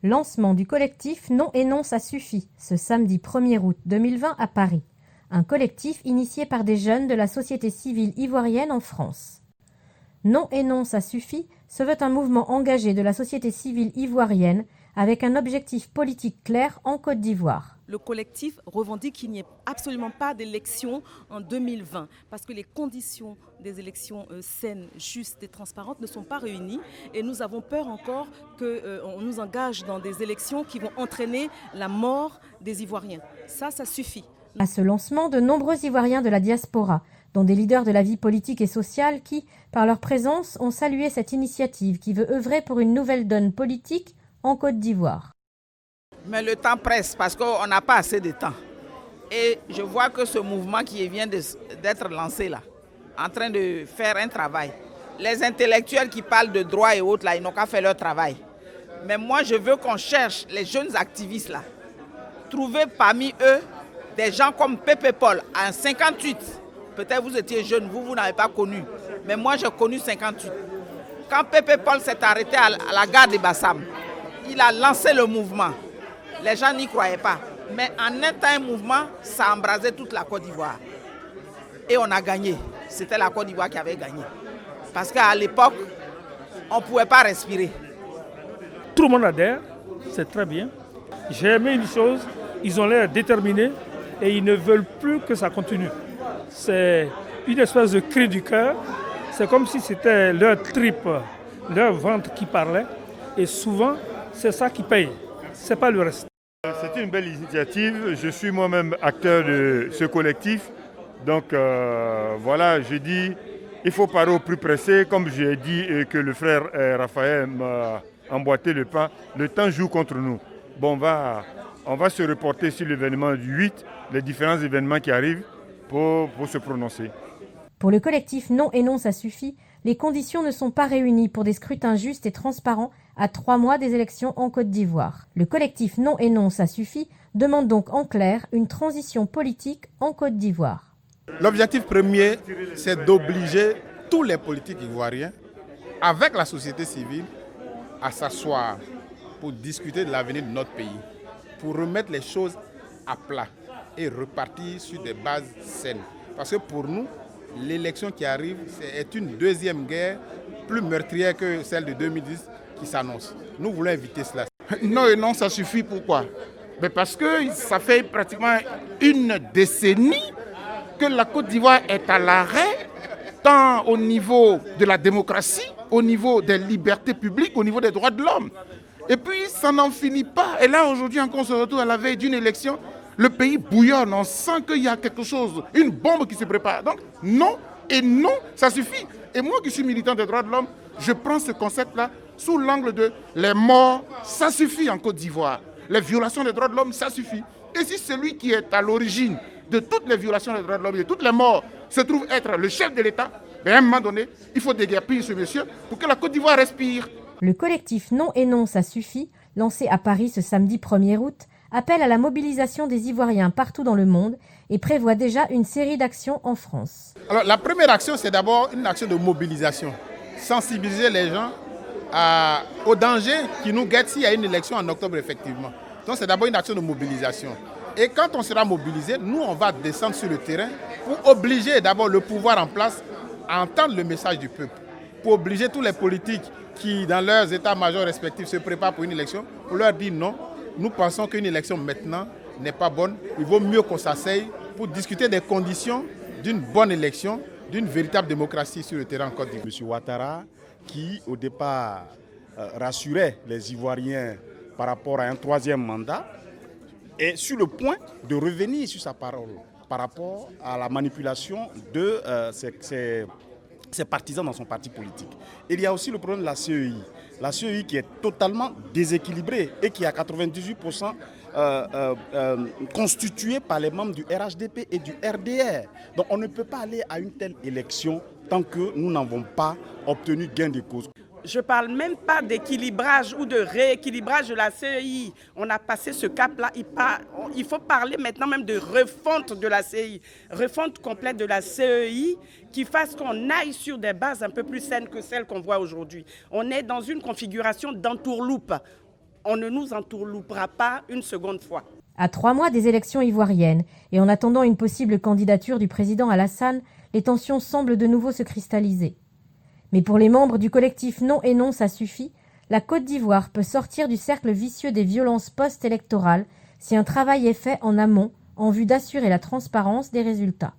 Lancement du collectif Non et non ça suffit, ce samedi 1er août 2020 à Paris. Un collectif initié par des jeunes de la société civile ivoirienne en France. Non et non ça suffit se veut un mouvement engagé de la société civile ivoirienne avec un objectif politique clair en Côte d'Ivoire. Le collectif revendique qu'il n'y ait absolument pas d'élections en 2020 parce que les conditions des élections saines, justes et transparentes ne sont pas réunies et nous avons peur encore qu'on nous engage dans des élections qui vont entraîner la mort des Ivoiriens. Ça suffit. À ce lancement, de nombreux Ivoiriens de la diaspora, dont des leaders de la vie politique et sociale qui, par leur présence, ont salué cette initiative qui veut œuvrer pour une nouvelle donne politique en Côte d'Ivoire. Mais le temps presse parce qu'on n'a pas assez de temps. Et je vois que ce mouvement qui vient d'être lancé là, en train de faire un travail. Les intellectuels qui parlent de droits et autres là, ils n'ont qu'à faire leur travail. Mais moi je veux qu'on cherche les jeunes activistes là, trouver parmi eux des gens comme Pépé Paul en 58. Peut-être vous étiez jeune, vous n'avez pas connu. Mais moi j'ai connu 58. Quand Pépé Paul s'est arrêté à la gare de Bassam, il a lancé le mouvement. Les gens n'y croyaient pas. Mais en un mouvement, ça a embrasé toute la Côte d'Ivoire. Et on a gagné. C'était la Côte d'Ivoire qui avait gagné. Parce qu'à l'époque, on ne pouvait pas respirer. Tout le monde adhère, c'est très bien. J'ai aimé une chose, ils ont l'air déterminés et ils ne veulent plus que ça continue. C'est une espèce de cri du cœur. C'est comme si c'était leur tripe, leur ventre qui parlait. Et souvent, c'est ça qui paye. C'est pas le reste. C'est une belle initiative. Je suis moi-même acteur de ce collectif. Donc voilà, je dis, il faut parer au plus pressé. Comme j'ai dit que le frère Raphaël m'a emboîté le pas, le temps joue contre nous. Bon, on va se reporter sur l'événement du 8, les différents événements qui arrivent pour se prononcer. Pour le collectif Non et non ça suffit, les conditions ne sont pas réunies pour des scrutins justes et transparents à 3 mois des élections en Côte d'Ivoire. Le collectif Non et non ça suffit demande donc en clair une transition politique en Côte d'Ivoire. L'objectif premier, c'est d'obliger tous les politiques ivoiriens, avec la société civile, à s'asseoir pour discuter de l'avenir de notre pays, pour remettre les choses à plat et repartir sur des bases saines. Parce que pour nous, l'élection qui arrive est une deuxième guerre plus meurtrière que celle de 2010 qui s'annonce. Nous voulons éviter cela. Non et non, ça suffit. Pourquoi? Mais parce que ça fait pratiquement une décennie que la Côte d'Ivoire est à l'arrêt, tant au niveau de la démocratie, au niveau des libertés publiques, au niveau des droits de l'homme. Et puis ça n'en finit pas. Et là aujourd'hui encore on se retrouve à la veille d'une élection. Le pays bouillonne, on sent qu'il y a quelque chose, une bombe qui se prépare. Donc non et non, ça suffit. Et moi qui suis militant des droits de l'homme, je prends ce concept-là sous l'angle de les morts, ça suffit en Côte d'Ivoire. Les violations des droits de l'homme, ça suffit. Et si celui qui est à l'origine de toutes les violations des droits de l'homme et de toutes les morts se trouve être le chef de l'État, ben à un moment donné, il faut déguerpir ce monsieur pour que la Côte d'Ivoire respire. Le collectif Non et non ça suffit, lancé à Paris ce samedi 1er août, appelle à la mobilisation des Ivoiriens partout dans le monde et prévoit déjà une série d'actions en France. Alors la première action, c'est d'abord une action de mobilisation. Sensibiliser les gens au danger qui nous guette s'il y a une élection en octobre effectivement. Donc c'est d'abord une action de mobilisation. Et quand on sera mobilisé, nous on va descendre sur le terrain pour obliger d'abord le pouvoir en place à entendre le message du peuple. Pour obliger tous les politiques qui dans leurs états-majors respectifs se préparent pour une élection, pour leur dire non. Nous pensons qu'une élection maintenant n'est pas bonne. Il vaut mieux qu'on s'asseye pour discuter des conditions d'une bonne élection, d'une véritable démocratie sur le terrain en Côte d'Ivoire. M. Ouattara, qui au départ rassurait les Ivoiriens par rapport à un 3e mandat, est sur le point de revenir sur sa parole par rapport à la manipulation de ses partisans dans son parti politique. Il y a aussi le problème de la CEI. La CEI qui est totalement déséquilibrée et qui est à 98% constituée par les membres du RHDP et du RDR. Donc on ne peut pas aller à une telle élection tant que nous n'avons pas obtenu gain de cause. Je ne parle même pas d'équilibrage ou de rééquilibrage de la CEI. On a passé ce cap-là. Il faut parler maintenant même de refonte de la CEI. Refonte complète de la CEI qui fasse qu'on aille sur des bases un peu plus saines que celles qu'on voit aujourd'hui. On est dans une configuration d'entourloupe. on ne nous entourloupera pas une seconde fois. À 3 mois des élections ivoiriennes et en attendant une possible candidature du président Alassane, les tensions semblent de nouveau se cristalliser. Mais pour les membres du collectif Non et Non, ça suffit, la Côte d'Ivoire peut sortir du cercle vicieux des violences post-électorales si un travail est fait en amont en vue d'assurer la transparence des résultats.